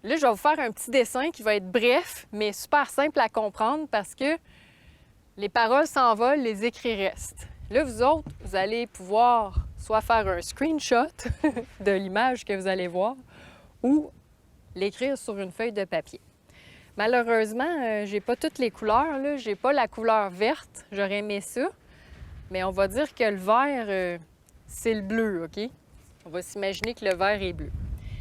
Là, je vais vous faire un petit dessin qui va être bref, mais super simple à comprendre parce que les paroles s'envolent, les écrits restent. Là, vous autres, vous allez pouvoir soit faire un screenshot de l'image que vous allez voir ou l'écrire sur une feuille de papier. Malheureusement, j'ai pas toutes les couleurs, là. J'ai pas la couleur verte, j'aurais aimé ça, mais on va dire que le vert, c'est le bleu, OK? On va s'imaginer que le vert est bleu.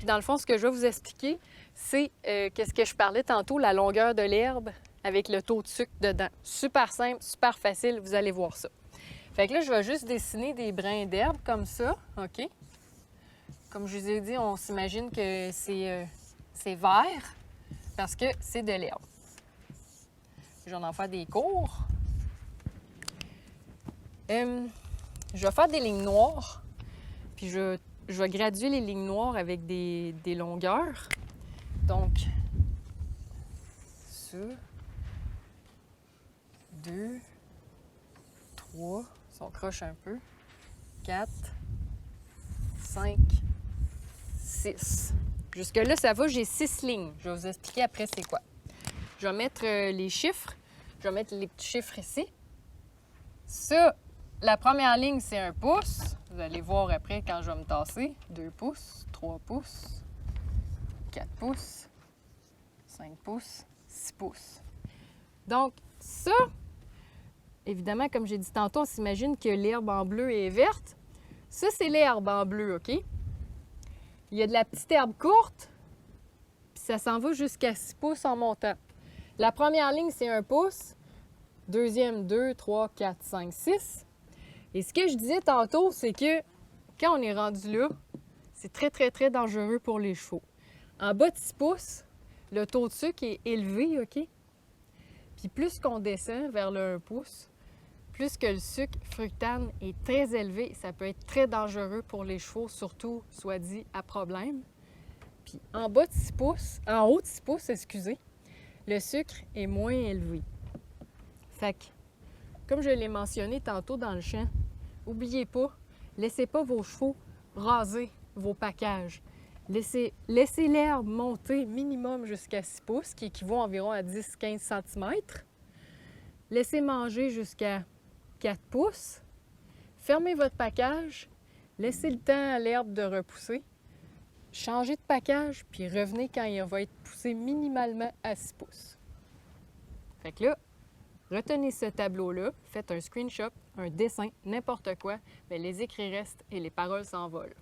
Dans le fond, ce que je vais vous expliquer, c'est qu'est-ce que je parlais tantôt, la longueur de l'herbe avec le taux de sucre dedans. Super simple, super facile, vous allez voir ça. Fait que là, je vais juste dessiner des brins d'herbe comme ça, OK? Comme je vous ai dit, on s'imagine que c'est vert parce que c'est de l'herbe. Je vais en faire des cours. Je vais faire des lignes noires, puis je vais graduer les lignes noires avec des longueurs. Donc, ça, 2, 3, si on croche un peu, 4, 5, 6. Jusque-là, ça va, j'ai 6 lignes. Je vais vous expliquer après c'est quoi. Je vais mettre les chiffres. Je vais mettre les petits chiffres ici. Ça, la première ligne, c'est 1 pouce. Vous allez voir après quand je vais me tasser. 2 pouces, 3 pouces, 4 pouces, 5 pouces, 6 pouces. Donc, ça, évidemment, comme j'ai dit tantôt, on s'imagine que l'herbe en bleu est verte. Ça, c'est l'herbe en bleu, OK? Il y a de la petite herbe courte, puis ça s'en va jusqu'à 6 pouces en montant. La première ligne, c'est 1 pouce. Deuxième, 2, 3, 4, 5, 6. Et ce que je disais tantôt, c'est que quand on est rendu là, c'est très, très, très dangereux pour les chevaux. En bas de 6 pouces, le taux de sucre est élevé, OK? Puis plus qu'on descend vers le 1 pouce, plus que le sucre fructane est très élevé, ça peut être très dangereux pour les chevaux, surtout, soit dit, à problème. Puis en bas de 6 pouces, en haut de 6 pouces, excusez, le sucre est moins élevé. Fait que, comme je l'ai mentionné tantôt dans le champ, n'oubliez pas, laissez pas vos chevaux raser vos packages. Laissez l'herbe monter minimum jusqu'à 6 pouces, qui équivaut environ à 10-15 cm. Laissez manger jusqu'à 4 pouces. Fermez votre package. Laissez le temps à l'herbe de repousser. Changez de package, puis revenez quand il va être poussé minimalement à 6 pouces. Fait que là, retenez ce tableau-là, faites un screenshot, un dessin, n'importe quoi, mais les écrits restent et les paroles s'envolent.